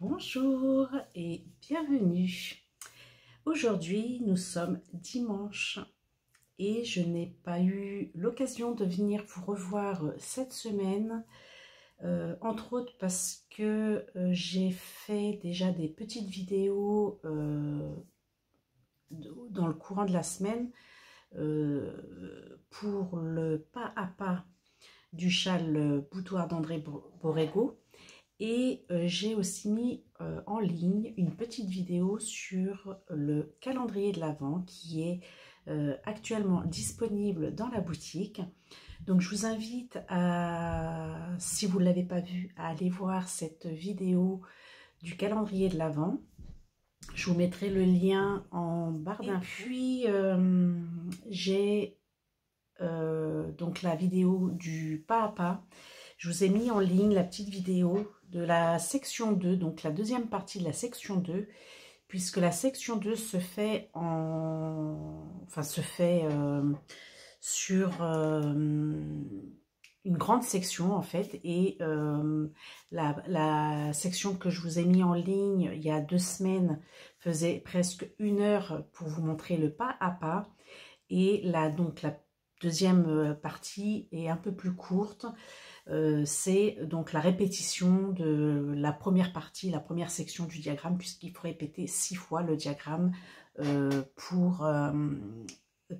Bonjour et bienvenue. Aujourd'hui, nous sommes dimanche et je n'ai pas eu l'occasion de venir vous revoir cette semaine, entre autres parce que j'ai fait déjà des petites vidéos dans le courant de la semaine pour le pas à pas du châle boudoir d'André Borrego. Et j'ai aussi mis en ligne une petite vidéo sur le calendrier de l'Avent qui est actuellement disponible dans la boutique. Donc je vous invite à, si vous ne l'avez pas vu, à aller voir cette vidéo du calendrier de l'Avent. Je vous mettrai le lien en barre d'infos. Et puis j'ai donc la vidéo du pas à pas. Je vous ai mis en ligne la petite vidéo de la section 2, donc la deuxième partie de la section 2, puisque la section 2 se fait sur une grande section en fait, et la section que je vous ai mis en ligne il y a 2 semaines faisait presque 1 heure pour vous montrer le pas à pas, et donc la deuxième partie est un peu plus courte. C'est donc la répétition de la première partie, la première section du diagramme, puisqu'il faut répéter 6 fois le diagramme pour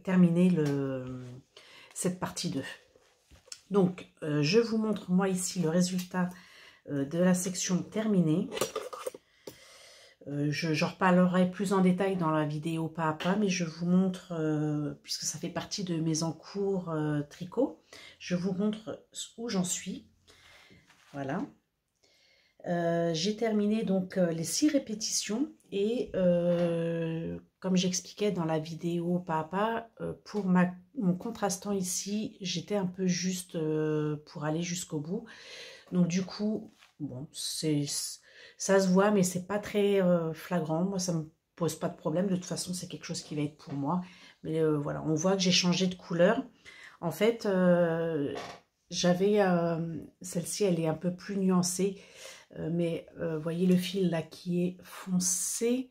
terminer cette partie 2. Donc, je vous montre moi ici le résultat de la section terminée. J'en reparlerai plus en détail dans la vidéo pas à pas, mais je vous montre, puisque ça fait partie de mes encours tricot, je vous montre où j'en suis. Voilà. J'ai terminé donc les 6 répétitions et comme j'expliquais dans la vidéo pas à pas, pour mon contrastant ici, j'étais un peu juste pour aller jusqu'au bout. Donc du coup, bon, ça se voit, mais c'est pas très flagrant. Moi, ça me pose pas de problème. De toute façon, c'est quelque chose qui va être pour moi. Mais voilà, on voit que j'ai changé de couleur. En fait, j'avais celle-ci, elle est un peu plus nuancée. Mais voyez le fil là qui est foncé.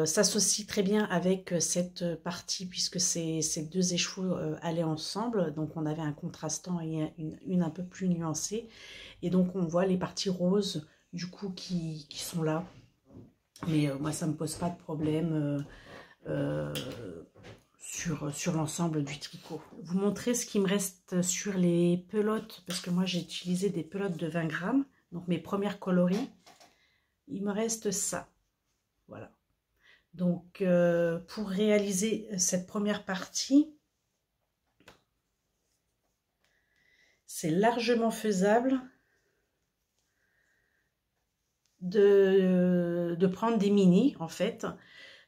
S'associe très bien avec cette partie, puisque ces 2 échevaux allaient ensemble, donc on avait un contrastant et une un peu plus nuancée, et donc on voit les parties roses du coup qui sont là, mais moi ça me pose pas de problème sur l'ensemble du tricot. Vous montrer ce qui me reste sur les pelotes, parce que moi j'ai utilisé des pelotes de 20 grammes, donc mes premières coloris. Il me reste ça, voilà. Donc pour réaliser cette première partie, c'est largement faisable de prendre des mini en fait.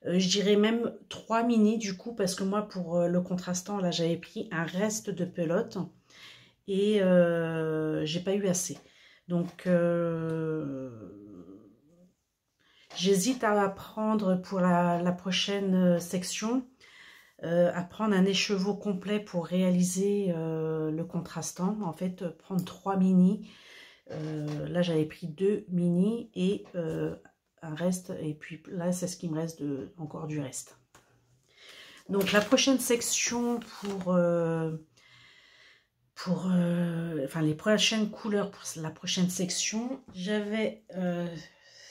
Je dirais même 3 mini du coup, parce que moi pour le contrastant là j'avais pris un reste de pelote et j'ai pas eu assez. Donc j'hésite à prendre pour la prochaine section, à prendre un écheveau complet pour réaliser le contrastant. En fait, prendre 3 mini. Là, j'avais pris 2 mini et un reste. Et puis là, c'est ce qui me reste encore du reste. Donc, la prochaine section enfin, les prochaines couleurs pour la prochaine section, j'avais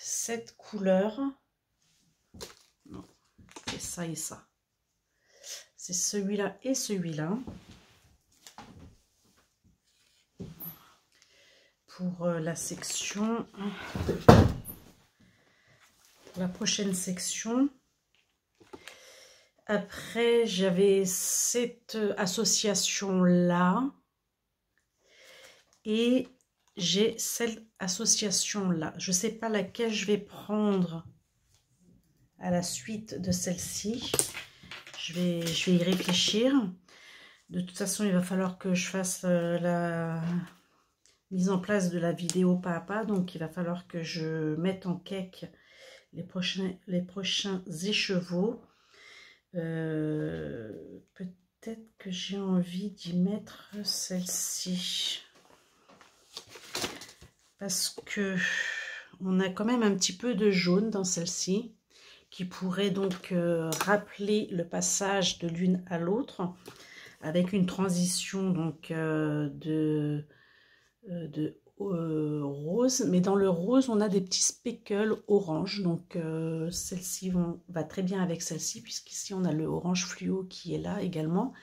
cette couleur. Non, c'est ça et ça. C'est celui-là et celui-là. Pour la section, pour la prochaine section. Après, j'avais cette association-là. Et j'ai cette association-là. Je ne sais pas laquelle je vais prendre à la suite de celle-ci. Je vais y réfléchir. De toute façon, il va falloir que je fasse la mise en place de la vidéo pas à pas. Donc, il va falloir que je mette en cake les prochains écheveaux. Peut-être que j'ai envie d'y mettre celle-ci. parce que on a quand même un petit peu de jaune dans celle-ci, qui pourrait donc rappeler le passage de l'une à l'autre, avec une transition donc rose, mais dans le rose on a des petits speckles orange, donc celle-ci va très bien avec celle-ci, puisqu'ici on a le orange fluo qui est là également.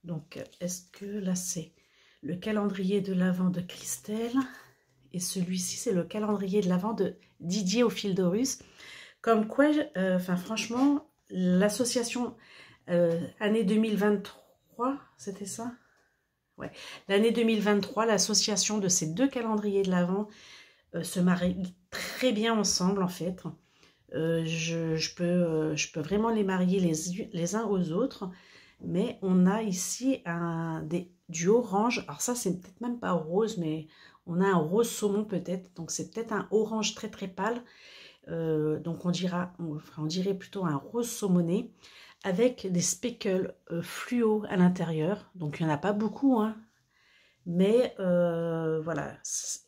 Donc est-ce que là c'est le calendrier de l'Avent de Christelle, et celui-ci c'est le calendrier de l'Avent de Didier au fil d'Horus. Comme quoi, enfin franchement, l'association année 2023, c'était ça? Ouais, l'année 2023, l'association de ces deux calendriers de l'Avent se marie très bien ensemble en fait. Je peux vraiment les marier les uns aux autres, mais on a ici du orange. Alors ça, c'est peut-être même pas rose, mais on a un rose saumon peut-être. Donc c'est peut-être un orange très très pâle. Donc on dirait plutôt un rose saumoné avec des speckles fluo à l'intérieur. Donc il n'y en a pas beaucoup, hein. Mais voilà,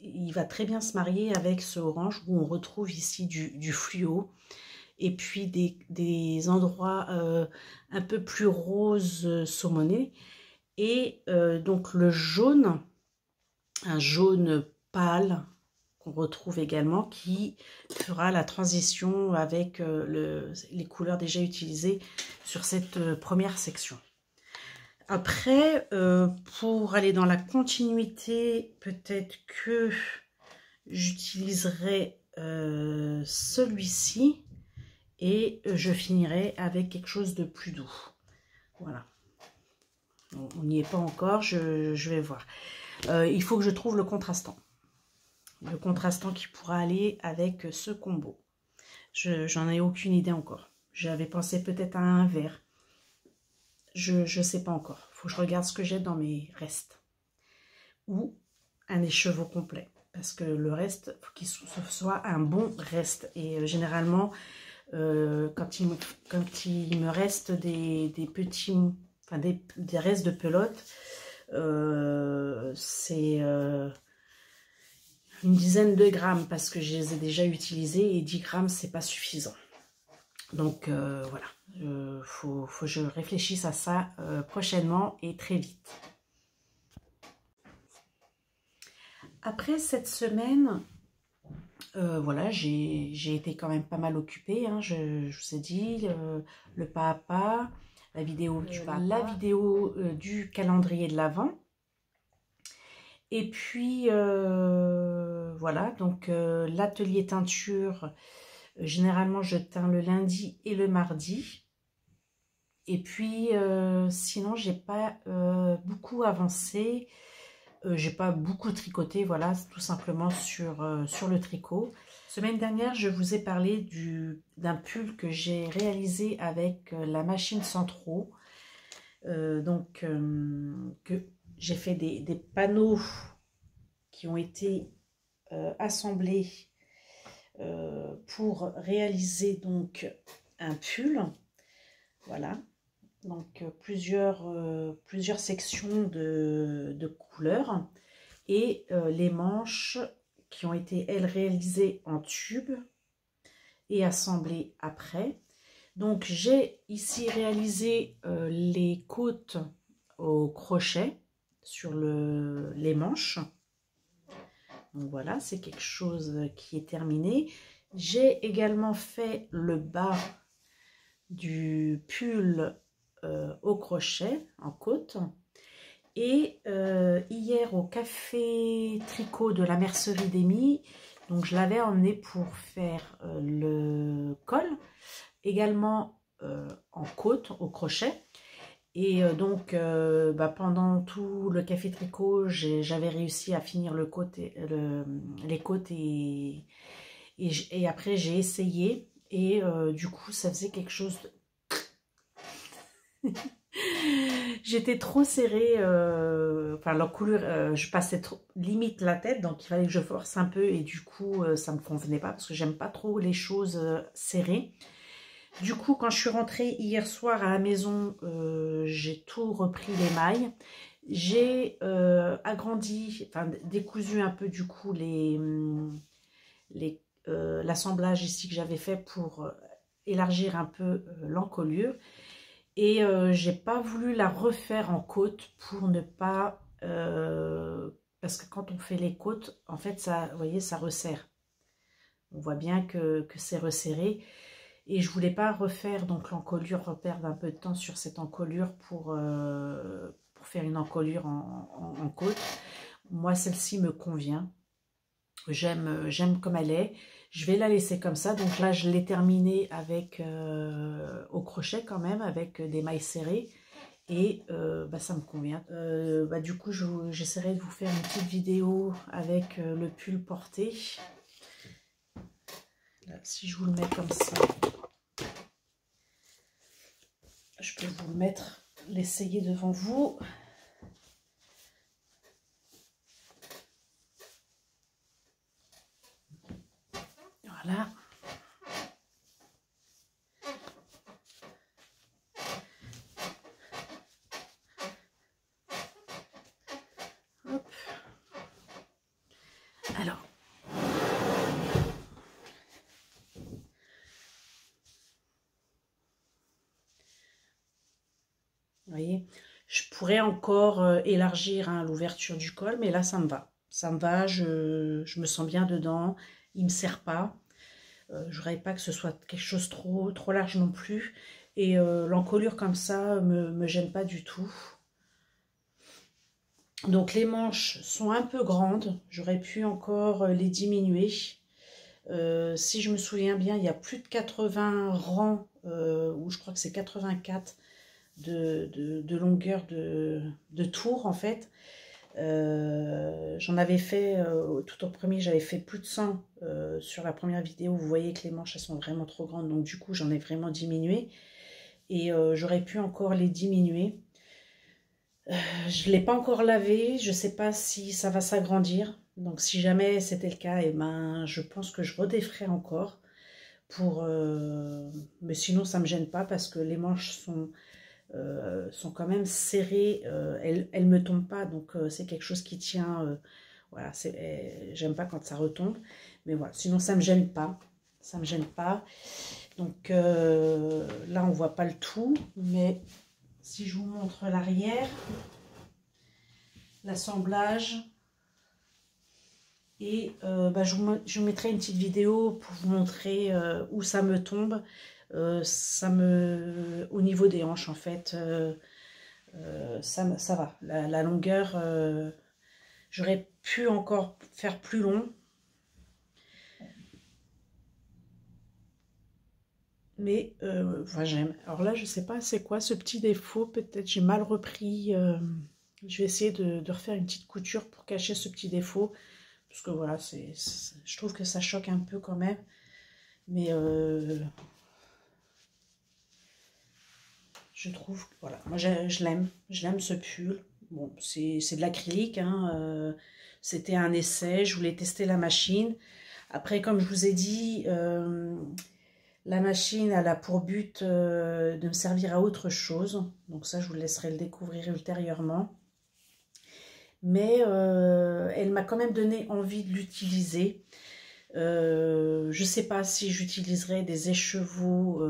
il va très bien se marier avec ce orange où on retrouve ici du fluo. Et puis des endroits un peu plus rose saumoné. Et donc le jaune, un jaune pâle, qu'on retrouve également, qui fera la transition avec les couleurs déjà utilisées sur cette première section. Après, pour aller dans la continuité, peut-être que j'utiliserai celui-ci et je finirai avec quelque chose de plus doux. Voilà. On n'y est pas encore, je vais voir. Il faut que je trouve le contrastant. Le contrastant qui pourra aller avec ce combo. J'en ai aucune idée encore. J'avais pensé peut-être à un vert. Je sais pas encore. Faut que je regarde ce que j'ai dans mes restes. Ou un écheveau complet. Parce que le reste, faut qu'il soit un bon reste. Et généralement, quand il me reste des petits, enfin des restes de pelote, c'est une dizaine de grammes parce que je les ai déjà utilisés, et 10 grammes c'est pas suffisant. Donc voilà, faut que je réfléchisse à ça prochainement et très vite. Après cette semaine, voilà, j'ai été quand même pas mal occupée, hein, je vous ai dit, le pas à pas, la vidéo du calendrier de l'Avent. Et puis voilà, donc l'atelier teinture, généralement je teins le lundi et le mardi. Et puis sinon j'ai pas beaucoup avancé, j'ai pas beaucoup tricoté, voilà, tout simplement sur le tricot. Semaine dernière, je vous ai parlé d'un pull que j'ai réalisé avec la machine Centro. Donc que j'ai fait des panneaux qui ont été assemblés pour réaliser donc un pull. Voilà, donc plusieurs sections de couleurs, et les manches qui ont été, elles, réalisées en tube et assemblées après. Donc j'ai ici réalisé les côtes au crochet sur les manches. Donc voilà, c'est quelque chose qui est terminé. J'ai également fait le bas du pull au crochet en côte. Et hier au café tricot de la mercerie d'Amy, donc je l'avais emmené pour faire le col, également en côte au crochet. Et donc pendant tout le café tricot, j'avais réussi à finir les côtes, et après j'ai essayé, et du coup ça faisait quelque chose de... J'étais trop serrée, enfin l'encolure, je passais trop, limite la tête, donc il fallait que je force un peu, et du coup ça me convenait pas parce que j'aime pas trop les choses serrées. Du coup, quand je suis rentrée hier soir à la maison, j'ai tout repris les mailles. J'ai agrandi, enfin décousu un peu du coup l'assemblage ici que j'avais fait pour élargir un peu l'encolure. Et j'ai pas voulu la refaire en côte pour ne pas... parce que quand on fait les côtes, en fait, ça, vous voyez, ça resserre. On voit bien que c'est resserré. Et je voulais pas refaire donc l'encolure, reperdre un peu de temps sur cette encolure pour faire une encolure en côte. Moi, celle-ci me convient. J'aime comme elle est. Je vais la laisser comme ça. Donc là, je l'ai terminée avec au crochet quand même, avec des mailles serrées. Et bah, ça me convient. Bah, du coup, j'essaierai de vous faire une petite vidéo avec le pull porté. Là, si je vous le mets comme ça, je peux vous le mettre, l'essayer devant vous. Voilà. Hop. Alors. Vous voyez, je pourrais encore élargir hein, l'ouverture du col, mais là, ça me va. Ça me va, je me sens bien dedans. Il ne me serre pas. Je voudrais pas que ce soit quelque chose trop large non plus. Et l'encolure comme ça me gêne pas du tout. Donc les manches sont un peu grandes. J'aurais pu encore les diminuer. Si je me souviens bien, il y a plus de 80 rangs, ou je crois que c'est 84 de longueur de tour en fait. J'en avais fait, tout au premier, j'avais fait plus de 100 sur la première vidéo. Vous voyez que les manches elles sont vraiment trop grandes, donc du coup j'en ai vraiment diminué. Et j'aurais pu encore les diminuer. Je ne l'ai pas encore lavé, je ne sais pas si ça va s'agrandir. Donc si jamais c'était le cas, et ben, je pense que je redéferai encore. Mais sinon ça ne me gêne pas parce que les manches sont quand même serrées, elles ne me tombent pas, donc c'est quelque chose qui tient, voilà, j'aime pas quand ça retombe, mais voilà, sinon ça me gêne pas, ça me gêne pas, donc là on voit pas le tout, mais si je vous montre l'arrière, l'assemblage, et bah, je vous mettrai une petite vidéo pour vous montrer où ça me tombe, au niveau des hanches en fait, ça va. La longueur, j'aurais pu encore faire plus long. Mais enfin, j'aime. Alors là, je sais pas c'est quoi ce petit défaut. Peut-être j'ai mal repris. Je vais essayer de refaire une petite couture pour cacher ce petit défaut. Parce que voilà, je trouve que ça choque un peu quand même. Mais je trouve, voilà, moi je l'aime ce pull. Bon, c'est de l'acrylique, hein, c'était un essai, je voulais tester la machine. Après, comme je vous ai dit, la machine, elle a pour but de me servir à autre chose. Donc ça, je vous laisserai le découvrir ultérieurement. Mais elle m'a quand même donné envie de l'utiliser. Je ne sais pas si j'utiliserai des écheveaux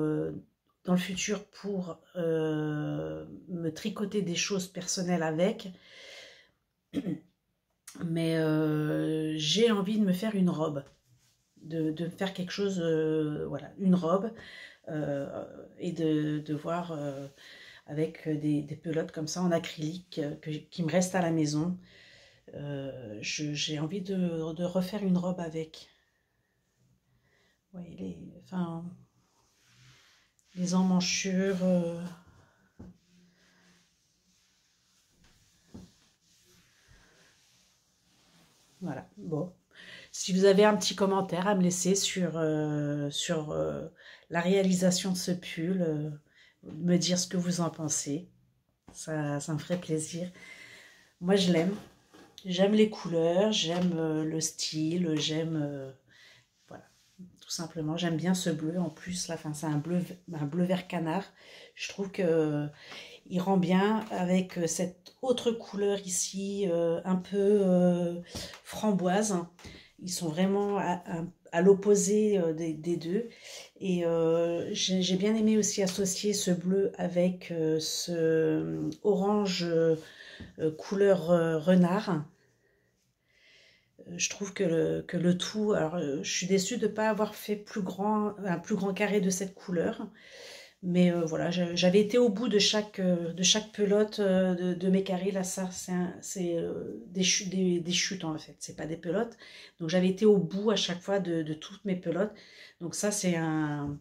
dans le futur pour me tricoter des choses personnelles avec. Mais j'ai envie de me faire une robe. De faire quelque chose, voilà, une robe. Et de voir avec des pelotes comme ça en acrylique qui me restent à la maison. J'ai envie de refaire une robe avec. Oui, les emmanchures. Voilà, bon. Si vous avez un petit commentaire à me laisser sur la réalisation de ce pull, me dire ce que vous en pensez. Ça me ferait plaisir. Moi, je l'aime. J'aime les couleurs, j'aime le style, j'aime... voilà, tout simplement. J'aime bien ce bleu en plus. Là, enfin, c'est un bleu vert canard. Je trouve que il rend bien avec cette autre couleur ici, un peu framboise. Ils sont vraiment à l'opposé des deux. Et j'ai bien aimé aussi associer ce bleu avec ce orange couleur renard. Je trouve que le tout, alors je suis déçue de ne pas avoir fait un plus grand carré de cette couleur. Mais voilà, j'avais été au bout de chaque pelote de mes carrés. Là, ça, c'est des chutes en fait, c'est pas des pelotes. Donc j'avais été au bout à chaque fois de toutes mes pelotes. Donc ça, c'est un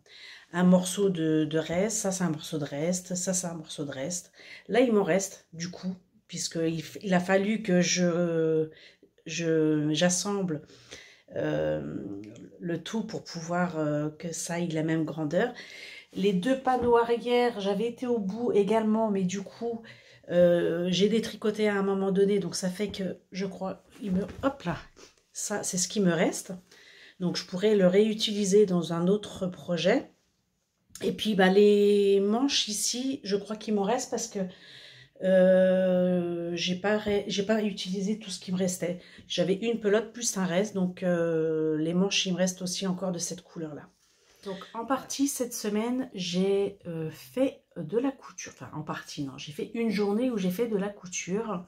morceau de reste, ça, c'est un morceau de reste, ça, c'est un morceau de reste. Là, il m'en reste, du coup, puisqu'il a fallu que j'assemble le tout pour pouvoir que ça ait la même grandeur. Les deux panneaux arrière, j'avais été au bout également, mais du coup, j'ai détricoté à un moment donné, donc ça fait que, je crois, hop là, ça, c'est ce qui me reste. Donc, je pourrais le réutiliser dans un autre projet. Et puis, bah, les manches ici, je crois qu'il m'en reste parce que j'ai pas utilisé tout ce qui me restait. J'avais une pelote plus un reste, donc les manches, il me reste aussi encore de cette couleur-là. Donc en partie cette semaine, j'ai fait de la couture. Enfin en partie non, j'ai fait une journée où j'ai fait de la couture.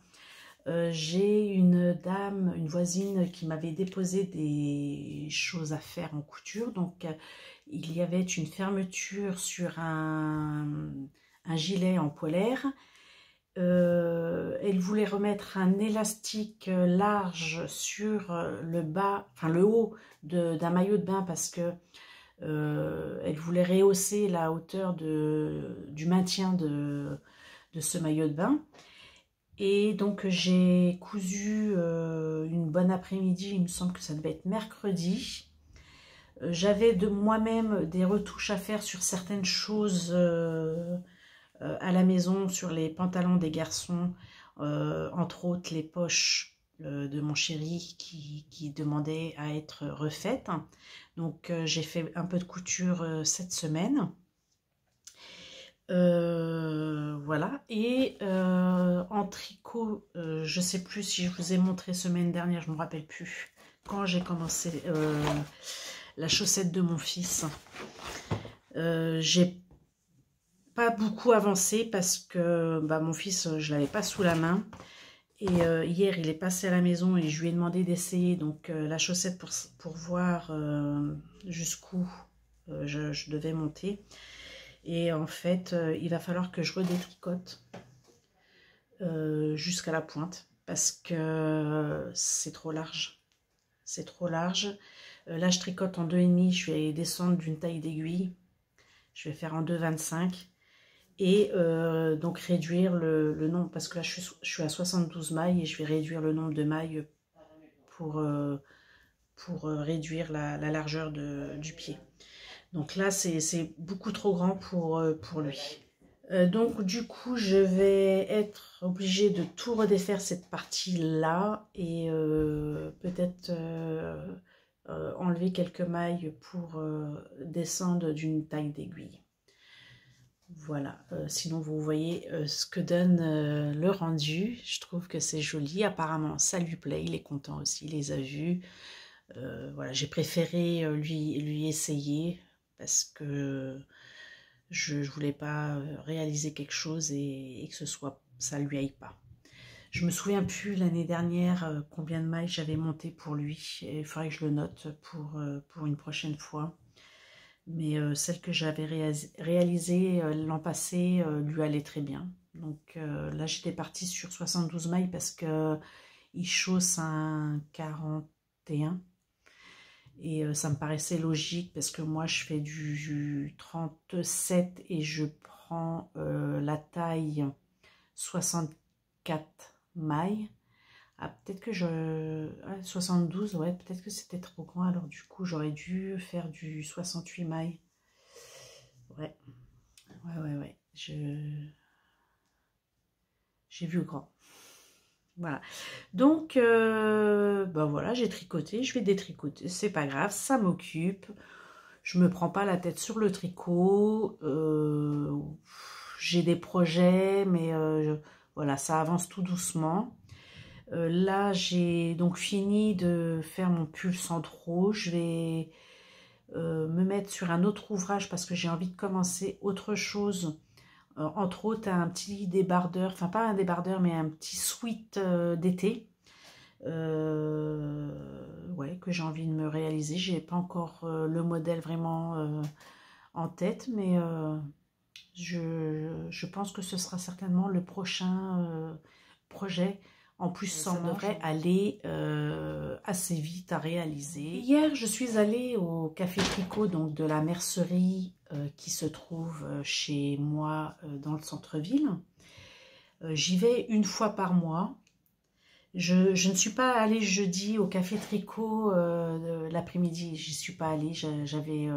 J'ai une dame, une voisine qui m'avait déposé des choses à faire en couture. Donc il y avait une fermeture sur un gilet en polaire. Elle voulait remettre un élastique large sur le bas, enfin le haut d'un maillot de bain parce que elle voulait rehausser la hauteur du maintien de ce maillot de bain. Et donc j'ai cousu une bonne après-midi, il me semble que ça devait être mercredi. J'avais de moi-même des retouches à faire sur certaines choses à la maison, sur les pantalons des garçons, entre autres les poches de mon chéri qui demandait à être refaite. Donc j'ai fait un peu de couture cette semaine. Voilà. Et en tricot, je sais plus si je vous ai montré semaine dernière, je ne me rappelle plus, quand j'ai commencé la chaussette de mon fils. J'ai pas beaucoup avancé parce que bah, mon fils, je l'avais pas sous la main. Et hier, il est passé à la maison et je lui ai demandé d'essayer donc la chaussette pour voir jusqu'où je devais monter. Et en fait, il va falloir que je redétricote jusqu'à la pointe parce que c'est trop large. C'est trop large. Là, je tricote en 2,5. Je vais descendre d'une taille d'aiguille. Je vais faire en 2,25. Et donc réduire le nombre, parce que là je suis à 72 mailles et je vais réduire le nombre de mailles pour réduire la largeur du pied. Donc là c'est beaucoup trop grand pour lui. Donc du coup je vais être obligée de tout redéfaire cette partie là et peut-être enlever quelques mailles pour descendre d'une taille d'aiguille. Voilà, sinon vous voyez ce que donne le rendu. Je trouve que c'est joli, apparemment ça lui plaît, il est content aussi, il les a vus. Voilà, j'ai préféré lui essayer parce que je voulais pas réaliser quelque chose et que ça lui aille pas. Je me souviens plus l'année dernière combien de mailles j'avais monté pour lui. Il faudrait que je le note pour une prochaine fois. Mais celle que j'avais réalisée l'an passé lui allait très bien. Donc là, j'étais partie sur 72 mailles parce qu'il chausse un 41. Et ça me paraissait logique parce que moi, je fais du 37 et je prends la taille 64 mailles. Ah, peut-être que 72, ouais, peut-être que c'était trop grand. Alors, du coup, j'aurais dû faire du 68 mailles. Ouais. J'ai vu grand. Voilà. Donc, ben voilà, j'ai tricoté. Je vais détricoter. C'est pas grave, ça m'occupe. Je me prends pas la tête sur le tricot. j'ai des projets, mais voilà, ça avance tout doucement. Là, j'ai donc fini de faire mon pull sans trop. Je vais me mettre sur un autre ouvrage parce que j'ai envie de commencer autre chose. Entre autres, un petit débardeur, enfin pas un débardeur, mais un petit sweat d'été. Ouais, que j'ai envie de me réaliser. J'ai pas encore le modèle vraiment en tête, mais je pense que ce sera certainement le prochain projet. En plus, ça devrait aller assez vite à réaliser. Hier, je suis allée au Café Tricot, donc de la mercerie qui se trouve chez moi dans le centre-ville. J'y vais une fois par mois. Je ne suis pas allée jeudi au Café Tricot l'après-midi. J'y suis pas allée. J'avais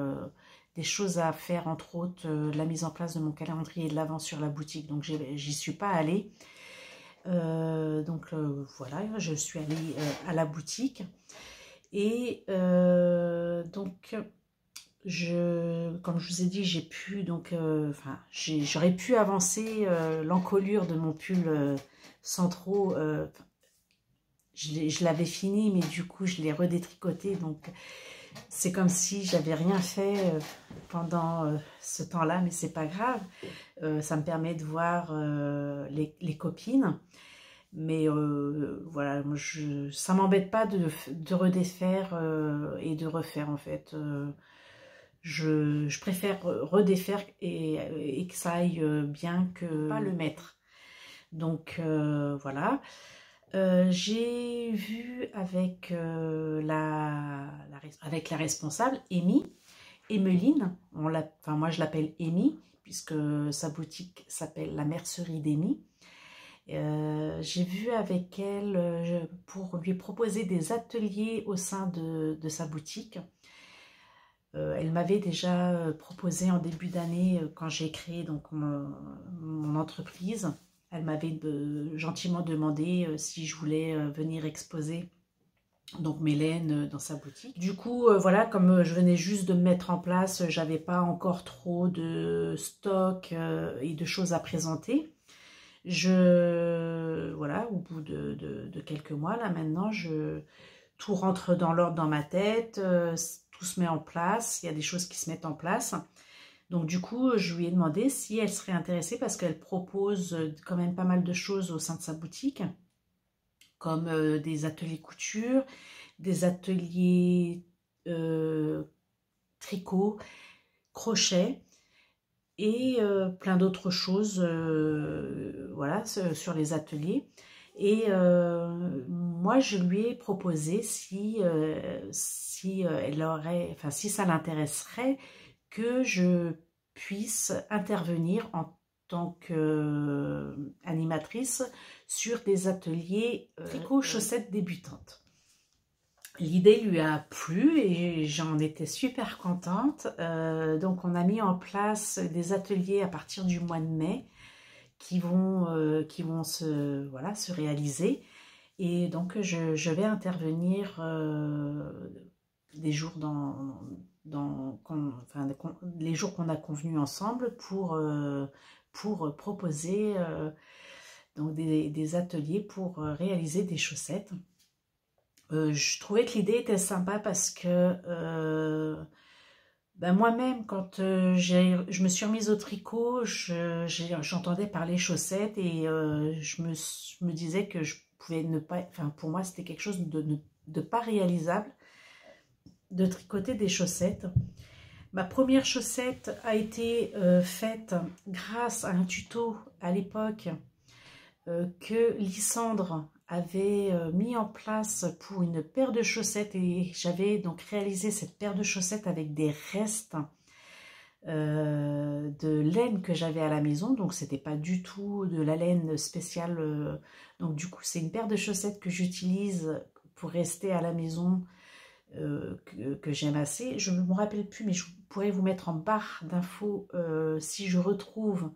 des choses à faire, entre autres la mise en place de mon calendrier de l'Avent sur la boutique. Donc, j'y suis pas allée. Voilà, je suis allée à la boutique. Et donc, comme je vous ai dit, j'ai pu, donc, j'aurais pu avancer l'encolure de mon pull sans trop... je l'avais fini, mais du coup, je l'ai redétricoté. Donc, c'est comme si j'avais rien fait pendant ce temps-là, mais c'est pas grave. Ça me permet de voir les copines. Mais voilà, moi ça m'embête pas de redéfaire et de refaire en fait. Je préfère redéfaire et que ça aille bien que pas le mettre. Donc voilà. J'ai vu avec, avec la responsable, Emeline, enfin moi je l'appelle Amy, puisque sa boutique s'appelle la mercerie d'Amy. J'ai vu avec elle pour lui proposer des ateliers au sein de sa boutique. Elle m'avait déjà proposé en début d'année, quand j'ai créé donc mon entreprise. Elle m'avait gentiment demandé si je voulais venir exposer donc mes laines dans sa boutique. Du coup, voilà, comme je venais juste de me mettre en place, j'avais pas encore trop de stock et de choses à présenter. Voilà, au bout de quelques mois, là maintenant, tout rentre dans l'ordre dans ma tête, tout se met en place, il y a des choses qui se mettent en place. Donc du coup, je lui ai demandé si elle serait intéressée parce qu'elle propose quand même pas mal de choses au sein de sa boutique, comme des ateliers couture, des ateliers tricot, crochet et plein d'autres choses voilà, sur les ateliers. Et moi, je lui ai proposé si ça l'intéresserait que je puisse intervenir en tant qu'animatrice sur des ateliers tricot chaussettes débutantes. L'idée lui a plu et j'en étais super contente. Donc on a mis en place des ateliers à partir du mois de mai qui vont se réaliser. Et donc je vais intervenir des jours les jours qu'on a convenus ensemble pour proposer donc des ateliers pour réaliser des chaussettes. Je trouvais que l'idée était sympa parce que moi-même, quand je me suis remise au tricot, j'entendais parler chaussettes et je me disais que je pouvais ne pas... Enfin, pour moi, c'était quelque chose de pas réalisable de tricoter des chaussettes. Ma première chaussette a été faite grâce à un tuto à l'époque que Lysandre avait mis en place pour une paire de chaussettes et j'avais donc réalisé cette paire de chaussettes avec des restes de laine que j'avais à la maison, donc c'était pas du tout de la laine spéciale, donc du coup c'est une paire de chaussettes que j'utilise pour rester à la maison, que j'aime assez. Je ne me rappelle plus, mais je pourrais vous mettre en barre d'infos si je retrouve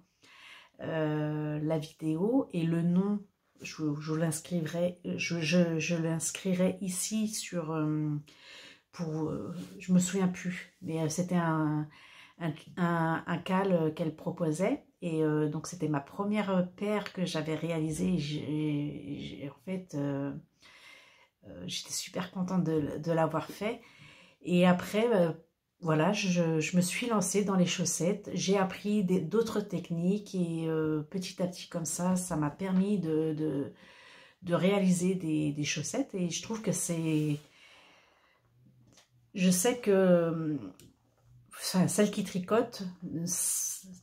la vidéo et le nom. Je l'inscrirai, je l'inscrirai ici sur je me souviens plus, mais c'était un un cal qu'elle proposait. Et donc, c'était ma première paire que j'avais réalisée. En fait, j'étais super contente de l'avoir fait. Et après, voilà, je me suis lancée dans les chaussettes. J'ai appris d'autres techniques et petit à petit comme ça m'a permis de réaliser des chaussettes. Et je trouve que c'est... Je sais que enfin, celles qui tricotent,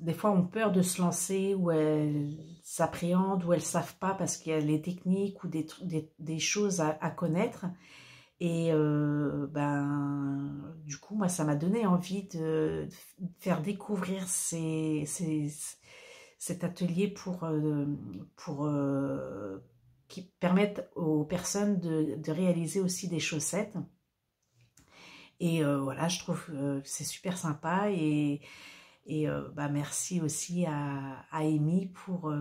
des fois ont peur de se lancer ou elles s'appréhendent ou elles ne savent pas parce qu'il y a les techniques ou des choses à connaître. Et ben, du coup, moi, ça m'a donné envie de faire découvrir cet atelier pour qui permettent aux personnes de réaliser aussi des chaussettes. Et voilà, je trouve que c'est super sympa et bah, merci aussi à Amy pour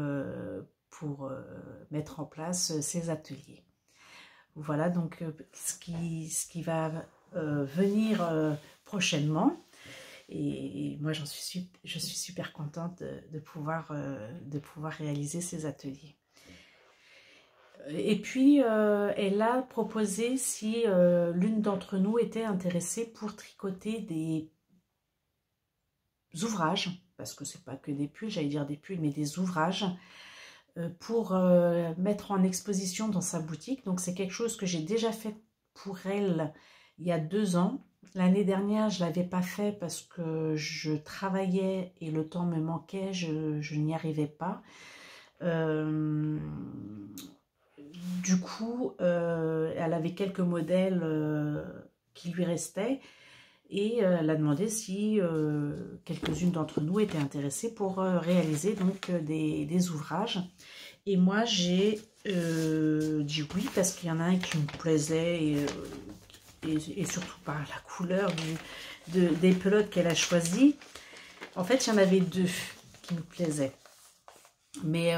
mettre en place ces ateliers. Voilà donc ce qui va venir prochainement. Et moi, je suis super contente de pouvoir réaliser ces ateliers. Et puis, elle a proposé si l'une d'entre nous était intéressée pour tricoter des ouvrages, parce que c'est pas que des pulls, j'allais dire des pulls, mais des ouvrages, pour mettre en exposition dans sa boutique. Donc, c'est quelque chose que j'ai déjà fait pour elle il y a 2 ans. L'année dernière, je ne l'avais pas fait parce que je travaillais et le temps me manquait, je n'y arrivais pas. Du coup, elle avait quelques modèles qui lui restaient et elle a demandé si quelques-unes d'entre nous étaient intéressées pour réaliser donc des ouvrages. Et moi, j'ai dit oui parce qu'il y en a un qui me plaisait et surtout par la couleur des pelotes qu'elle a choisies. En fait, il y en avait 2 qui me plaisaient. Mais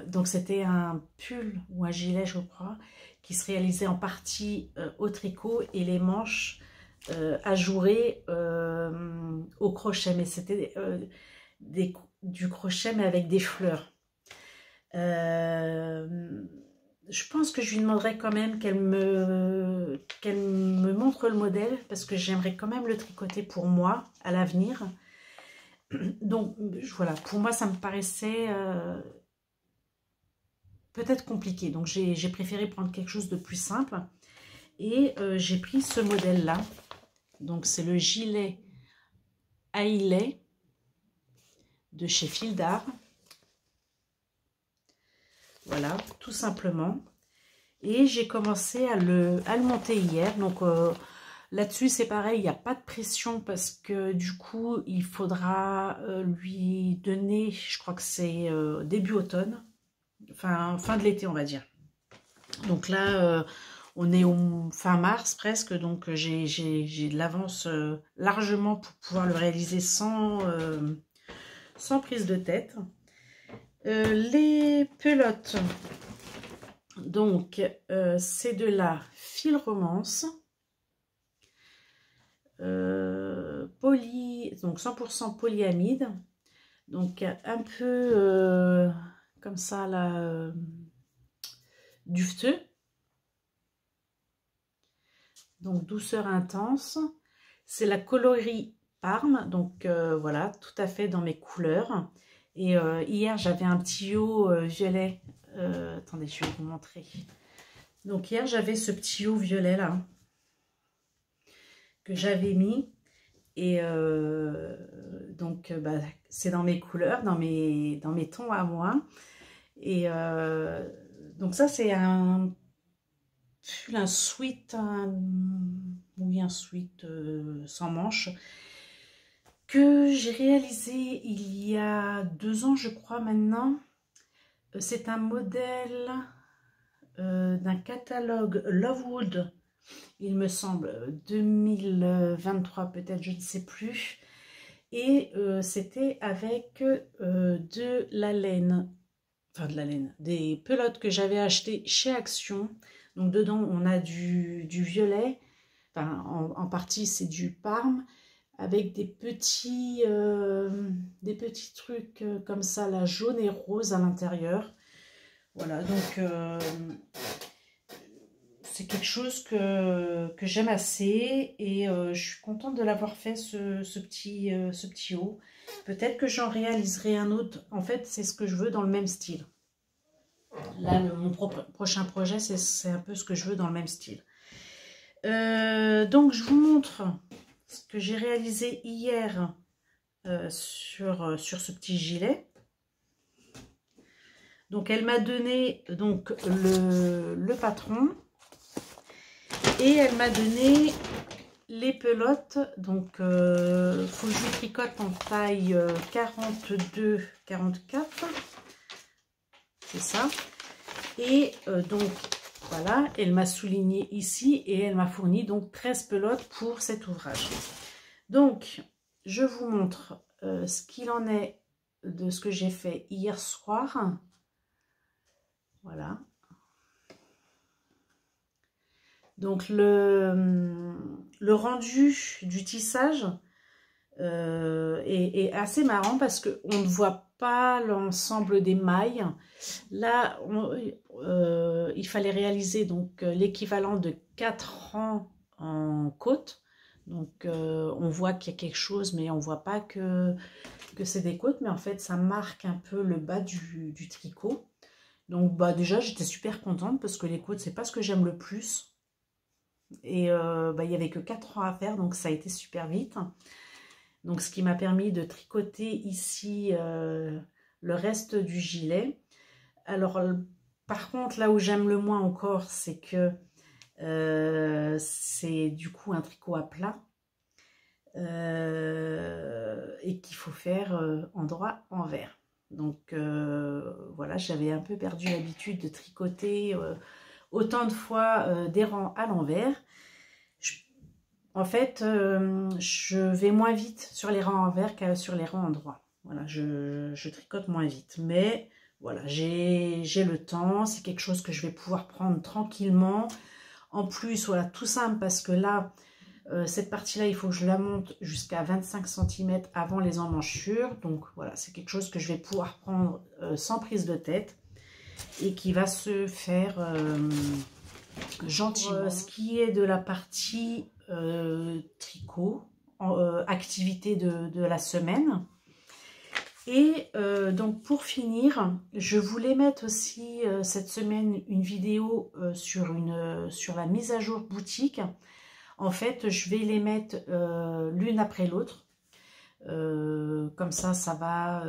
donc c'était un pull ou un gilet, je crois, qui se réalisait en partie au tricot et les manches ajourées au crochet. Mais c'était du crochet mais avec des fleurs. Je pense que je lui demanderai quand même qu'elle me montre le modèle parce que j'aimerais quand même le tricoter pour moi à l'avenir. Donc voilà, pour moi ça me paraissait peut-être compliqué. Donc j'ai préféré prendre quelque chose de plus simple. Et j'ai pris ce modèle-là. Donc c'est le gilet Hailey de chez Fil d'Art. Voilà, tout simplement. Et j'ai commencé à le monter hier. Donc là-dessus, c'est pareil, il n'y a pas de pression parce que du coup, il faudra lui donner, je crois que c'est début automne, enfin fin de l'été, on va dire. Donc là, on est au fin mars presque, donc j'ai de l'avance largement pour pouvoir le réaliser sans prise de tête. Les pelotes, donc c'est de la Fil Romance. Donc 100% polyamide, donc un peu comme ça là, duveteux, donc douceur intense. C'est la coloris Parme, donc voilà, tout à fait dans mes couleurs. Et hier j'avais un petit haut violet, attendez, je vais vous montrer. Donc hier j'avais ce petit haut violet là que j'avais mis. Et donc, bah, c'est dans mes couleurs, dans mes tons à moi. Et donc ça, c'est un sweat, oui, un sweat sans manches que j'ai réalisé il y a 2 ans, je crois maintenant. C'est un modèle d'un catalogue Lovewood. Il me semble 2023 peut-être, je ne sais plus. Et c'était avec de la laine, enfin de la laine, des pelotes que j'avais achetées chez Action. Donc dedans on a du violet, enfin en partie c'est du Parme, avec des petits trucs comme ça, là, jaune et rose à l'intérieur. Voilà, donc c'est quelque chose que j'aime assez et je suis contente de l'avoir fait, ce petit haut. Peut-être que j'en réaliserai un autre. En fait, c'est ce que je veux dans le même style. Là, mon prochain projet, c'est un peu ce que je veux dans le même style. Donc, je vous montre ce que j'ai réalisé hier sur ce petit gilet. Donc, elle m'a donné donc, le patron et elle m'a donné les pelotes. Donc, faut que je lui tricote en taille 42-44. C'est ça. Et donc, voilà, elle m'a souligné ici et elle m'a fourni donc 13 pelotes pour cet ouvrage. Donc, je vous montre ce qu'il en est de ce que j'ai fait hier soir. Voilà. Donc, le rendu du tissage est assez marrant parce qu'on ne voit pas l'ensemble des mailles. Là, il fallait réaliser donc l'équivalent de 4 rangs en côte. Donc, on voit qu'il y a quelque chose, mais on ne voit pas que c'est des côtes. Mais en fait, ça marque un peu le bas du tricot. Donc, bah, déjà, j'étais super contente parce que les côtes, c'est pas ce que j'aime le plus. Et bah, il n'y avait que 4 rangs à faire, donc ça a été super vite. Donc, ce qui m'a permis de tricoter ici le reste du gilet. Alors, par contre, là où j'aime le moins encore, c'est que c'est du coup un tricot à plat et qu'il faut faire endroit envers. Donc, voilà, j'avais un peu perdu l'habitude de tricoter autant de fois des rangs à l'envers. En fait, je vais moins vite sur les rangs envers que sur les rangs endroits. Voilà, je tricote moins vite. Mais voilà, j'ai le temps. C'est quelque chose que je vais pouvoir prendre tranquillement. En plus, voilà, tout simple parce que là, cette partie-là, il faut que je la monte jusqu'à 25 cm avant les emmanchures. Donc voilà, c'est quelque chose que je vais pouvoir prendre sans prise de tête et qui va se faire gentiment. Ce qui est de la partie tricot, activité de la semaine. Et donc pour finir, je voulais mettre aussi cette semaine une vidéo sur la mise à jour boutique. En fait, je vais les mettre l'une après l'autre. Comme ça va...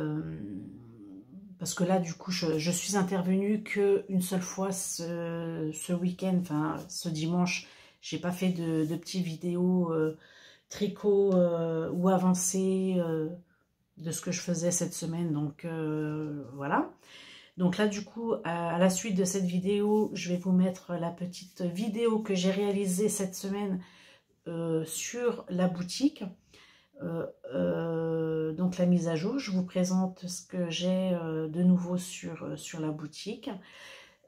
parce que là, du coup, je suis intervenue qu'une seule fois ce week-end, enfin ce dimanche. J'ai pas fait de petites vidéos tricot ou avancées de ce que je faisais cette semaine. Donc voilà. Donc là, du coup, à la suite de cette vidéo, je vais vous mettre la petite vidéo que j'ai réalisée cette semaine sur la boutique. Donc la mise à jour, je vous présente ce que j'ai de nouveau sur la boutique.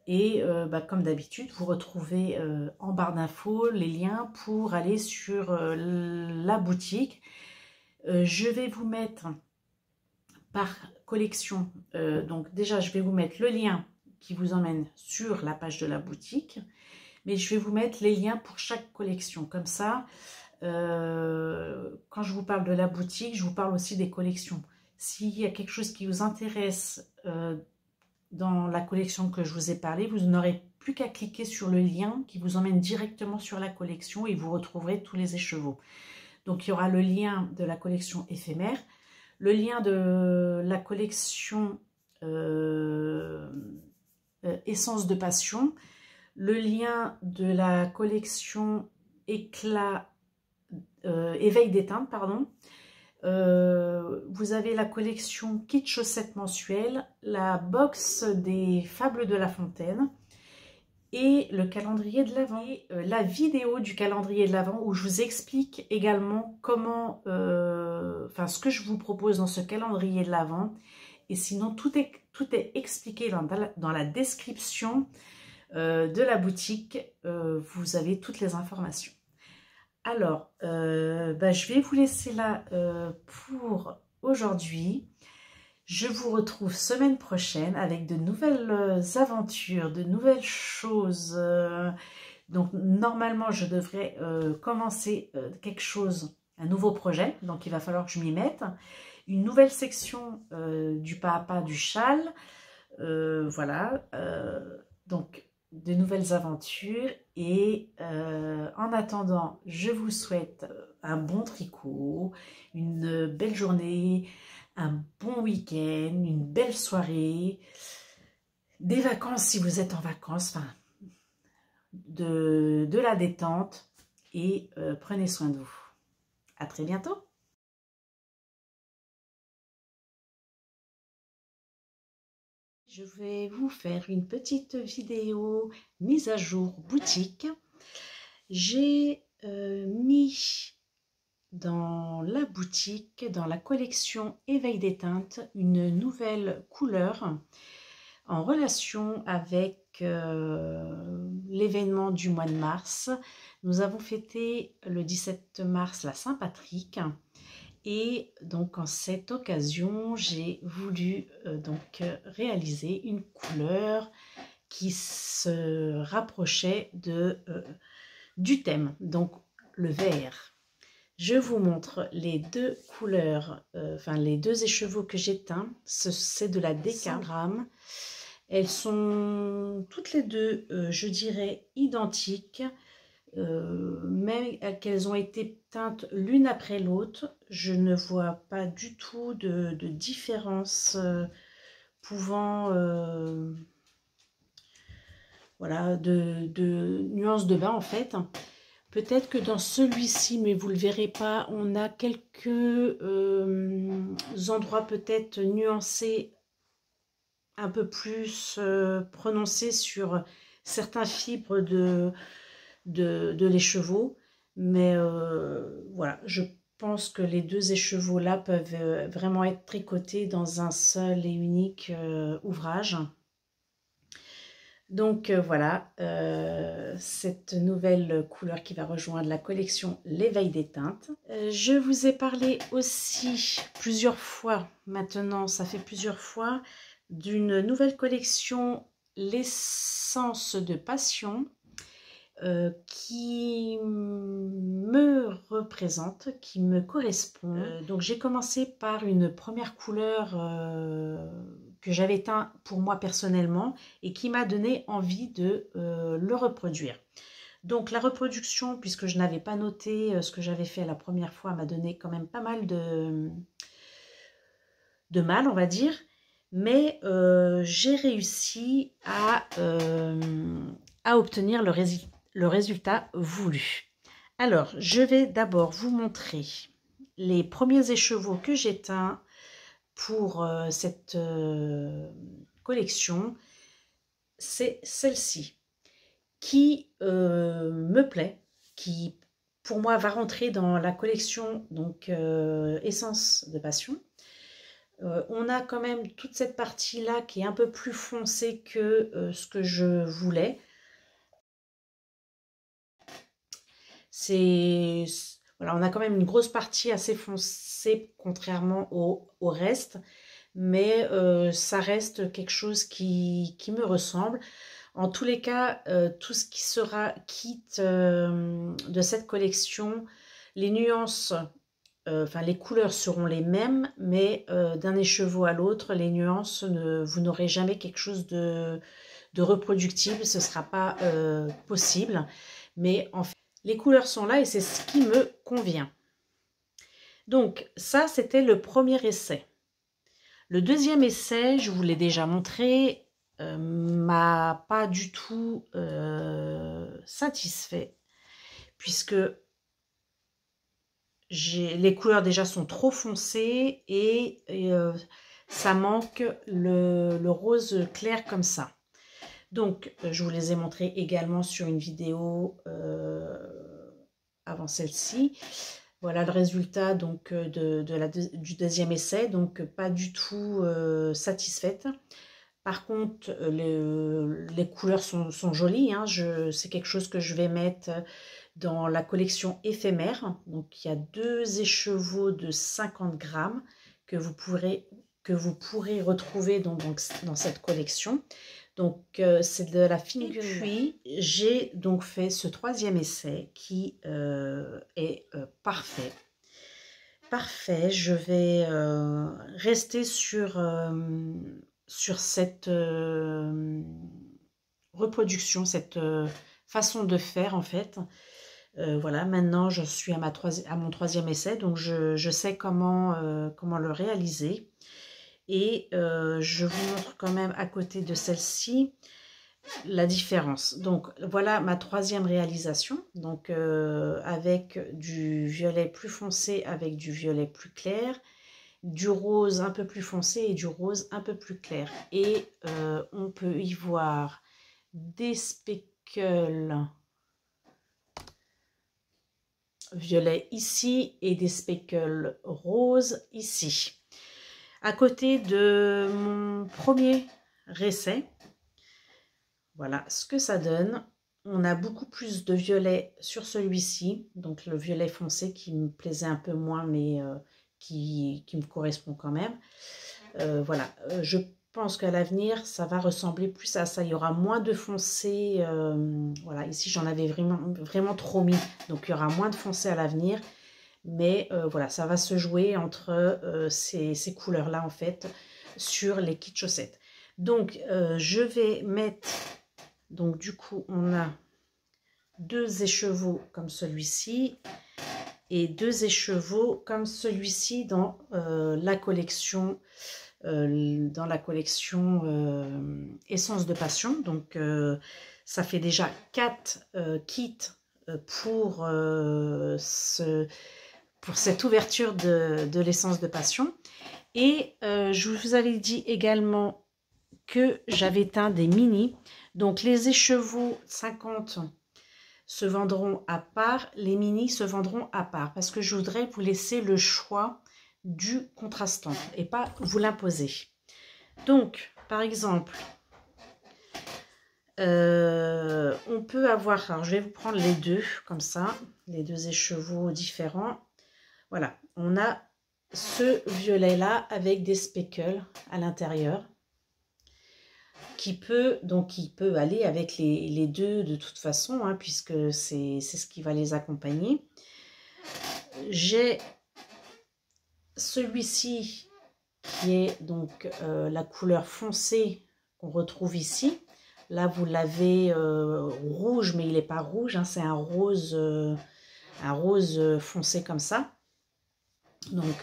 Et bah, comme d'habitude, vous retrouvez en barre d'infos les liens pour aller sur la boutique. Je vais vous mettre par collection, donc déjà je vais vous mettre le lien qui vous emmène sur la page de la boutique, mais je vais vous mettre les liens pour chaque collection. Comme ça, quand je vous parle de la boutique, je vous parle aussi des collections. S'il y a quelque chose qui vous intéresse dans la collection que je vous ai parlé, vous n'aurez plus qu'à cliquer sur le lien qui vous emmène directement sur la collection et vous retrouverez tous les écheveaux. Donc il y aura le lien de la collection éphémère, le lien de la collection Essence de Passion, le lien de la collection Éclat, Éveil des teintes, pardon. Vous avez la collection Kit Chaussettes mensuelle, la box des Fables de La Fontaine et le calendrier de l'Avent. La vidéo du calendrier de l'Avent où je vous explique également comment, enfin ce que je vous propose dans ce calendrier de l'Avent. Et sinon, tout est expliqué dans la description de la boutique. Vous avez toutes les informations. Alors, je vais vous laisser là pour aujourd'hui. Je vous retrouve semaine prochaine avec de nouvelles aventures, de nouvelles choses. Donc, normalement, je devrais commencer quelque chose, un nouveau projet. Donc, il va falloir que je m'y mette. Une nouvelle section du pas à pas du châle. Voilà. Donc, de nouvelles aventures. Et en attendant, je vous souhaite un bon tricot, une belle journée, un bon week-end, une belle soirée, des vacances si vous êtes en vacances, enfin, de la détente et prenez soin de vous. À très bientôt. Je vais vous faire une petite vidéo mise à jour boutique. J'ai mis dans la boutique, dans la collection Éveil des teintes, une nouvelle couleur en relation avec l'événement du mois de mars. Nous avons fêté le 17 mars la Saint-Patrick et donc en cette occasion j'ai voulu réaliser une couleur qui se rapprochait du thème, donc le vert. Je vous montre les deux couleurs, les deux écheveaux que j'ai teints. C'est de la DK 100 grammes. Elles sont toutes les deux, je dirais, identiques. Même qu'elles ont été teintes l'une après l'autre, je ne vois pas du tout de différence pouvant... voilà, de nuances de bain en fait. Peut-être que dans celui-ci, mais vous ne le verrez pas, on a quelques endroits peut-être nuancés, un peu plus prononcés sur certains fibres de l'écheveau. Mais voilà, je pense que les deux écheveaux là peuvent vraiment être tricotés dans un seul et unique ouvrage. Donc voilà, cette nouvelle couleur qui va rejoindre la collection L'éveil des teintes. Je vous ai parlé aussi plusieurs fois, maintenant ça fait plusieurs fois, d'une nouvelle collection L'essence de passion qui me représente, qui me correspond. Donc j'ai commencé par une première couleur que j'avais teint pour moi personnellement et qui m'a donné envie de le reproduire. Donc la reproduction, puisque je n'avais pas noté ce que j'avais fait la première fois, m'a donné quand même pas mal de mal, on va dire. Mais j'ai réussi à obtenir le résultat voulu. Alors, je vais d'abord vous montrer les premiers écheveaux que j'ai teints pour cette collection. C'est celle-ci qui me plaît, qui pour moi va rentrer dans la collection donc Essence de passion. On a quand même toute cette partie-là qui est un peu plus foncée que ce que je voulais. Voilà, on a quand même une grosse partie assez foncée contrairement au reste, mais ça reste quelque chose qui me ressemble. En tous les cas, tout ce qui sera quitte de cette collection, les nuances, les couleurs seront les mêmes, mais d'un écheveau à l'autre, les nuances, vous n'aurez jamais quelque chose de reproductible, ce ne sera pas possible. Mais en fait, les couleurs sont là et c'est ce qui me convient. Donc ça, c'était le premier essai. Le deuxième essai, je vous l'ai déjà montré, m'a pas du tout satisfait, puisque les couleurs déjà sont trop foncées et ça manque le rose clair comme ça. Donc, je vous les ai montrés également sur une vidéo avant celle-ci. Voilà le résultat donc du deuxième essai, donc pas du tout satisfaite. Par contre, les couleurs sont jolies, hein. C'est quelque chose que je vais mettre dans la collection éphémère. Donc il y a 2 écheveaux de 50 grammes que vous pourrez retrouver dans cette collection. Donc c'est de la fine. Et puis j'ai donc fait ce 3e essai qui est parfait. Parfait, je vais rester sur cette reproduction, cette façon de faire en fait. Voilà, maintenant je suis à mon 3e essai, donc je sais comment le réaliser. Et je vous montre quand même à côté de celle-ci la différence. Donc voilà ma 3e réalisation, donc avec du violet plus foncé, avec du violet plus clair, du rose un peu plus foncé et du rose un peu plus clair. Et on peut y voir des speckles violet ici et des speckles roses ici. À côté de mon premier essai, voilà ce que ça donne. On a beaucoup plus de violet sur celui-ci, donc le violet foncé qui me plaisait un peu moins, mais qui me correspond quand même. Voilà, je pense qu'à l'avenir, ça va ressembler plus à ça. Il y aura moins de foncé. Voilà, ici, j'en avais vraiment trop mis, donc il y aura moins de foncé à l'avenir. Mais voilà, ça va se jouer entre ces couleurs-là, en fait, sur les kits chaussettes. Donc, je vais mettre... Donc, du coup, on a 2 écheveaux comme celui-ci et 2 écheveaux comme celui-ci dans la collection Essence de Passion. Donc, ça fait déjà 4 kits pour cette ouverture de l'Essence de Passion. Et je vous avais dit également que j'avais teint des mini. Donc les écheveaux 50 se vendront à part, les mini se vendront à part, parce que je voudrais vous laisser le choix du contrastant et pas vous l'imposer. Donc par exemple, on peut avoir, alors je vais vous prendre les deux comme ça, les 2 écheveaux différents. Voilà, on a ce violet là avec des speckles à l'intérieur qui peut aller avec les deux de toute façon, hein, puisque c'est ce qui va les accompagner. J'ai celui-ci qui est donc la couleur foncée qu'on retrouve ici. Là vous l'avez rouge, mais il n'est pas rouge, hein, c'est un rose foncé comme ça. Donc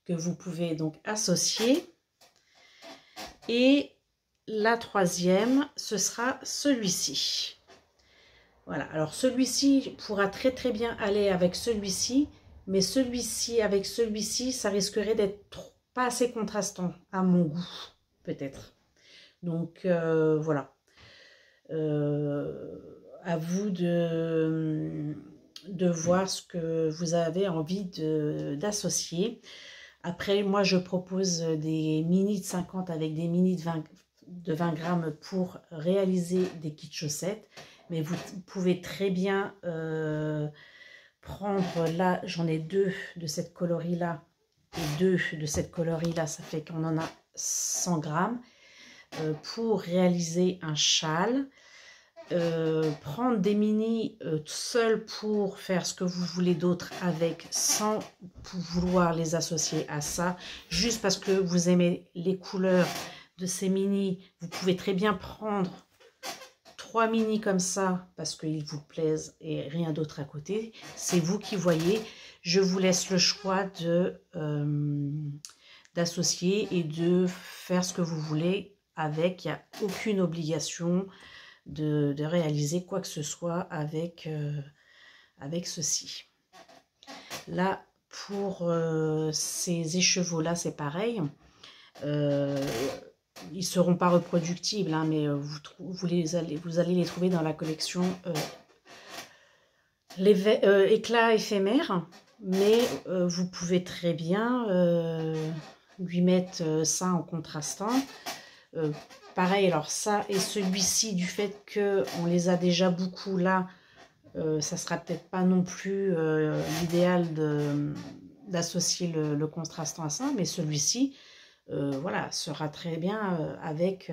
que vous pouvez donc associer. Et la 3e, ce sera celui-ci. Voilà, alors celui-ci pourra très bien aller avec celui-ci, mais celui-ci avec celui-ci, ça risquerait d'être pas assez contrastant à mon goût, peut-être. Donc voilà. À vous de voir ce que vous avez envie d'associer. Après, moi, je propose des mini de 50 avec des mini de 20 grammes pour réaliser des kits chaussettes. Mais vous pouvez très bien prendre, là, j'en ai 2 de cette coloris-là et 2 de cette coloris-là. Ça fait qu'on en a 100 grammes pour réaliser un châle. Prendre des mini seuls pour faire ce que vous voulez d'autre avec, sans vouloir les associer à ça, juste parce que vous aimez les couleurs de ces mini. Vous pouvez très bien prendre 3 mini comme ça parce qu'ils vous plaisent et rien d'autre à côté. C'est vous qui voyez. Je vous laisse le choix d'associer et de faire ce que vous voulez avec. Il n'y a aucune obligation de réaliser quoi que ce soit avec ceci. Là, pour ces écheveaux-là, c'est pareil. Ils ne seront pas reproductibles, hein, mais vous allez les trouver dans la collection éclat éphémère. Mais vous pouvez très bien lui mettre ça en contrastant. Pareil, alors ça et celui-ci, du fait qu'on les a déjà beaucoup là, Ça sera peut-être pas non plus l'idéal d'associer le contrastant à ça, mais celui-ci, voilà, sera très bien avec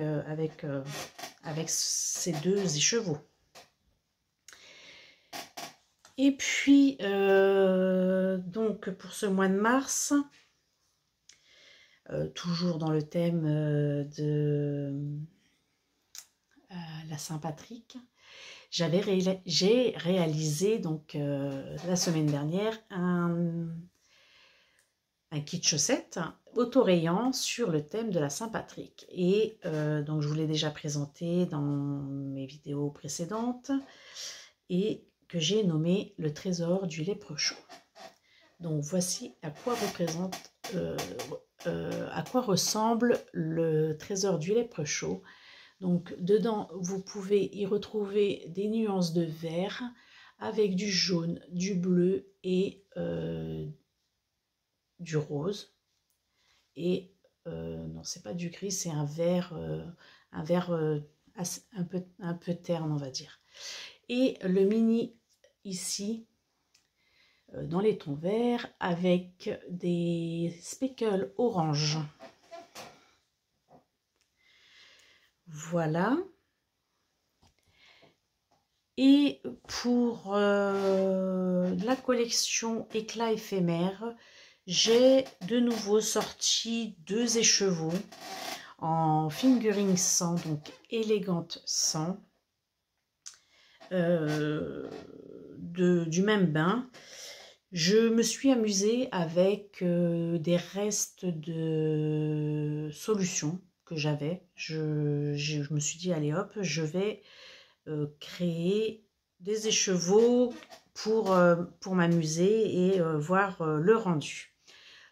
ces deux écheveaux. Et puis, donc pour ce mois de mars, toujours dans le thème de la Saint-Patrick, j'ai réalisé donc la semaine dernière un kit chaussettes autorayant sur le thème de la Saint-Patrick. Et donc je vous l'ai déjà présenté dans mes vidéos précédentes et que j'ai nommé le trésor du lépreux chaud. Donc voici à quoi ressemble le trésor du lépreux chaud. Donc dedans, vous pouvez y retrouver des nuances de vert avec du jaune, du bleu et du rose. Et non, c'est pas du gris, c'est un vert un peu terne, on va dire. Et le mini ici, dans les tons verts, avec des speckles orange. Voilà. Et pour la collection éclat éphémère, j'ai de nouveau sorti deux écheveaux en fingering 100, donc élégante 100, du même bain. Je me suis amusée avec des restes de solutions que j'avais. Je me suis dit, allez hop, je vais créer des écheveaux pour m'amuser et voir le rendu.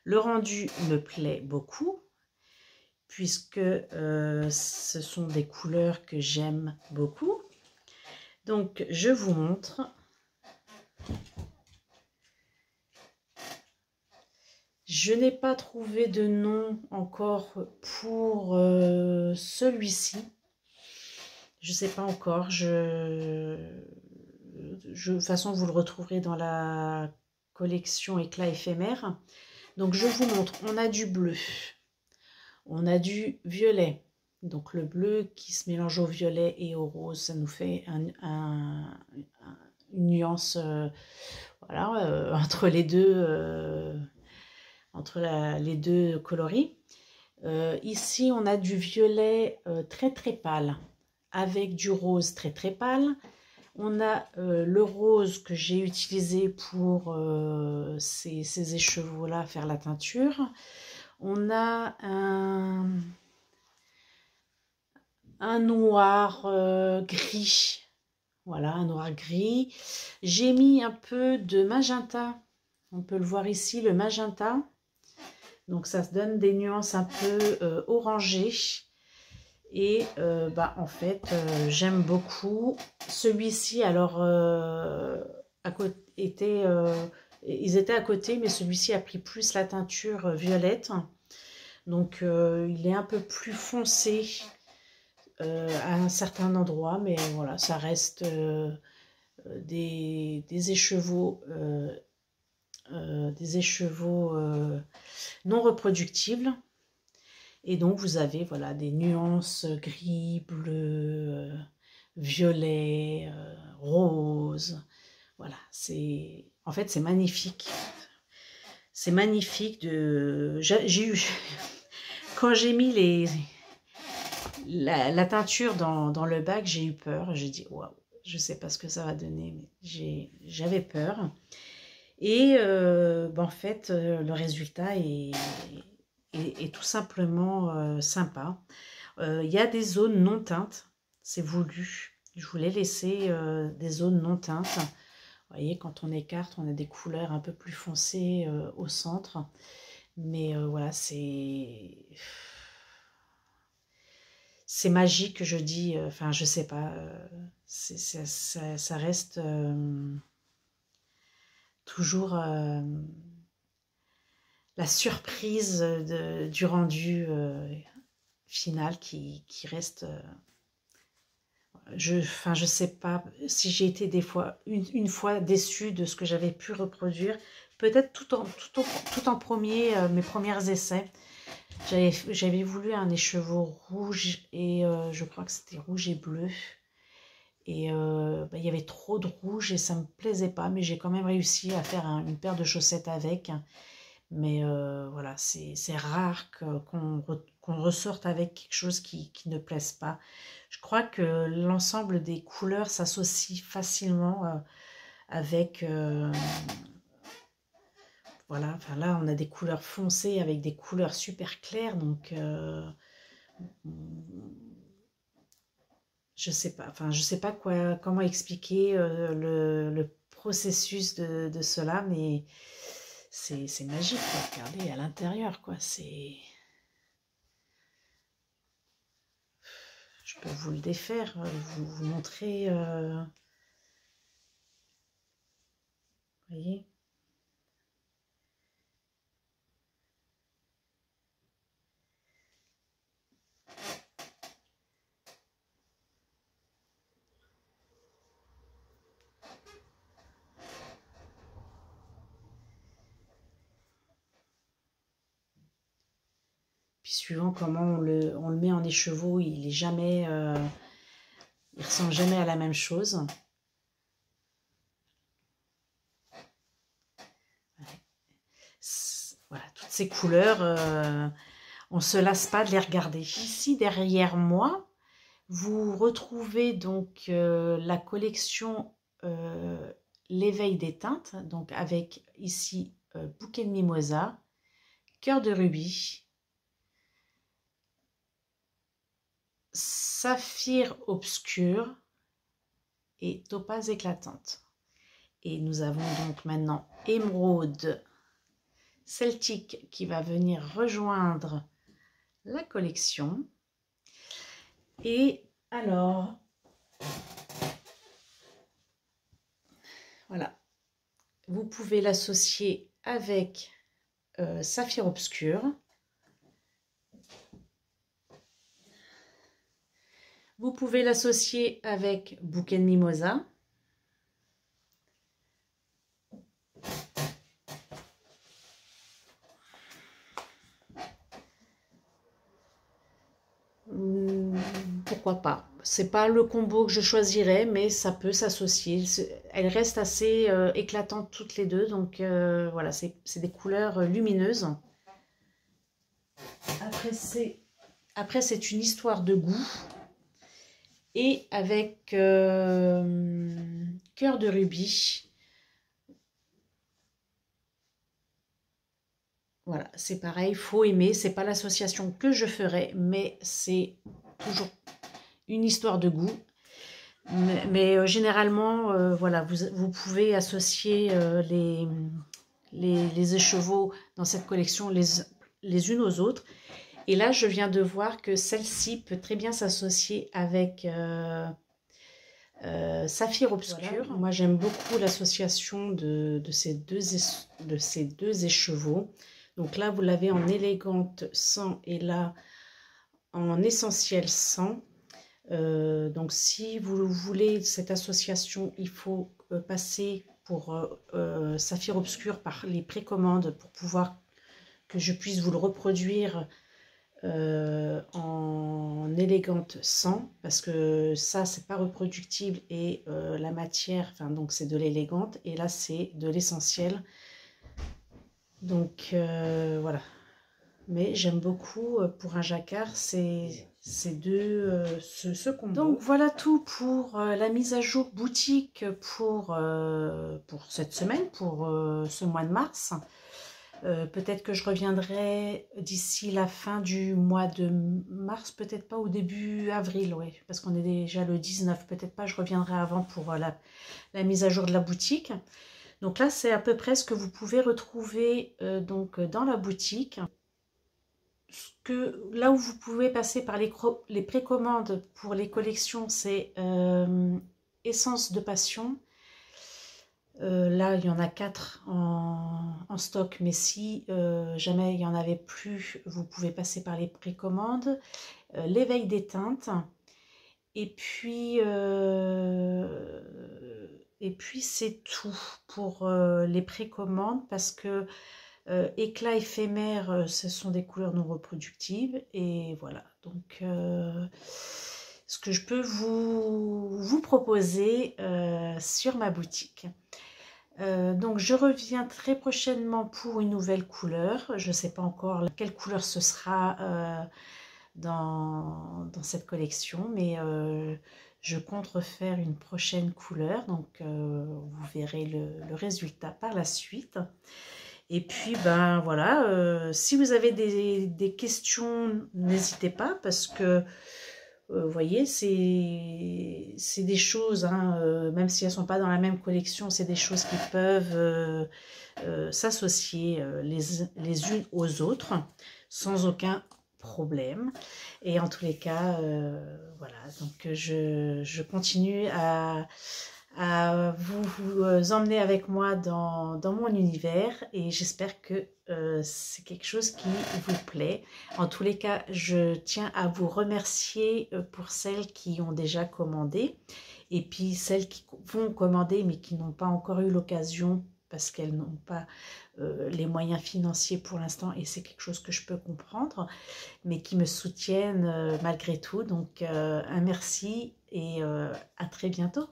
Le rendu me plaît beaucoup puisque ce sont des couleurs que j'aime beaucoup. Donc je vous montre. Je n'ai pas trouvé de nom encore pour celui-ci. Je ne sais pas encore. De toute façon, vous le retrouverez dans la collection éclat éphémère. Donc, je vous montre. On a du bleu. On a du violet. Donc, le bleu qui se mélange au violet et au rose, ça nous fait une nuance voilà, entre les deux. Les deux coloris. Ici, on a du violet très très pâle avec du rose très très pâle. On a le rose que j'ai utilisé pour ces écheveaux-là, faire la teinture. On a un noir gris. Voilà, un noir gris. J'ai mis un peu de magenta. On peut le voir ici, le magenta. Donc ça se donne des nuances un peu orangées. Et en fait, j'aime beaucoup. Celui-ci, alors, ils étaient à côté, mais celui-ci a pris plus la teinture violette. Donc il est un peu plus foncé à un certain endroit, mais voilà, ça reste des écheveaux non reproductibles. Et donc vous avez voilà des nuances gris, bleu, violet, rose. Voilà, en fait c'est magnifique. C'est magnifique j'ai eu quand j'ai mis la teinture dans le bac, j'ai eu peur. J'ai dit waouh, je sais pas ce que ça va donner, mais j'avais peur. Et en fait, le résultat est tout simplement sympa. Il y a des zones non teintes, c'est voulu. Je voulais laisser des zones non teintes. Vous voyez, quand on écarte, on a des couleurs un peu plus foncées au centre. Mais voilà, c'est magique, je dis. Enfin, je sais pas. Ça reste toujours la surprise du rendu final qui reste je sais pas si j'ai été des fois, une fois déçue de ce que j'avais pu reproduire. Peut-être tout en premier, mes premiers essais. J'avais voulu un écheveau rouge et je crois que c'était rouge et bleu. Et bah, il y avait trop de rouge et ça me plaisait pas, mais j'ai quand même réussi à faire une paire de chaussettes avec. Mais voilà, c'est rare qu'on ressorte avec quelque chose qui ne plaise pas. Je crois que l'ensemble des couleurs s'associe facilement avec... voilà, enfin là, on a des couleurs foncées avec des couleurs super claires, donc je sais pas comment expliquer le processus de cela, mais c'est magique, quoi. Regardez à l'intérieur, quoi. Je peux vous le défaire, vous montrer. Voyez. Puis suivant comment on le met en écheveau, il est jamais, il ressemble jamais à la même chose. Voilà, toutes ces couleurs, on ne se lasse pas de les regarder. Ici, derrière moi, vous retrouvez donc la collection L'éveil des teintes, donc avec ici bouquet de mimosa, cœur de rubis, saphir obscur et topaz éclatante. Et nous avons donc maintenant émeraude celtique qui va venir rejoindre la collection. Et alors, voilà, vous pouvez l'associer avec saphir obscur. Vous pouvez l'associer avec bouquet de mimosa. Pourquoi pas? C'est pas le combo que je choisirais, mais ça peut s'associer. Elles restent assez éclatantes toutes les deux, donc voilà, c'est des couleurs lumineuses. Après, c'est une histoire de goût. Et avec cœur de rubis. Voilà, c'est pareil, faut aimer. C'est pas l'association que je ferais, mais c'est toujours une histoire de goût. Mais généralement, voilà, vous pouvez associer les écheveaux dans cette collection les unes aux autres. Et là, je viens de voir que celle-ci peut très bien s'associer avec saphir obscur. Voilà. Moi, j'aime beaucoup l'association de ces deux écheveaux. Donc là, vous l'avez en élégante 100 et là, en essentiel 100. Donc, si vous voulez cette association, il faut passer pour saphir obscur par les précommandes pour pouvoir que je puisse vous le reproduire en élégante 100 parce que ça c'est pas reproductible et la matière, enfin donc c'est de l'élégante et là c'est de l'essentiel, donc voilà. Mais j'aime beaucoup pour un jacquard ces deux ce combo. Donc voilà tout pour la mise à jour boutique pour cette semaine, pour ce mois de mars. Peut-être que je reviendrai d'ici la fin du mois de mars, peut-être pas au début avril, oui, parce qu'on est déjà le 19, peut-être pas, je reviendrai avant pour la mise à jour de la boutique. Donc là, c'est à peu près ce que vous pouvez retrouver donc dans la boutique. Là où vous pouvez passer par les précommandes pour les collections, c'est Essence de Passion. Là, il y en a 4 en stock, mais si jamais il n'y en avait plus, vous pouvez passer par les précommandes. L'éveil des teintes Et puis c'est tout pour les précommandes parce que éclat éphémère, ce sont des couleurs non reproductibles. Et voilà, donc ce que je peux vous proposer sur ma boutique. Donc je reviens très prochainement pour une nouvelle couleur. Je ne sais pas encore quelle couleur ce sera dans cette collection, mais je compte refaire une prochaine couleur, donc vous verrez le résultat par la suite. Et puis ben voilà, si vous avez des questions, n'hésitez pas, parce que vous voyez, c'est des choses, hein, même si elles ne sont pas dans la même collection, c'est des choses qui peuvent s'associer les unes aux autres sans aucun problème. Et en tous les cas, voilà, donc je continue à vous emmener avec moi dans mon univers, et j'espère que c'est quelque chose qui vous plaît. En tous les cas, je tiens à vous remercier pour celles qui ont déjà commandé, et puis celles qui vont commander mais qui n'ont pas encore eu l'occasion parce qu'elles n'ont pas les moyens financiers pour l'instant, et c'est quelque chose que je peux comprendre, mais qui me soutiennent malgré tout. Donc un merci, et à très bientôt.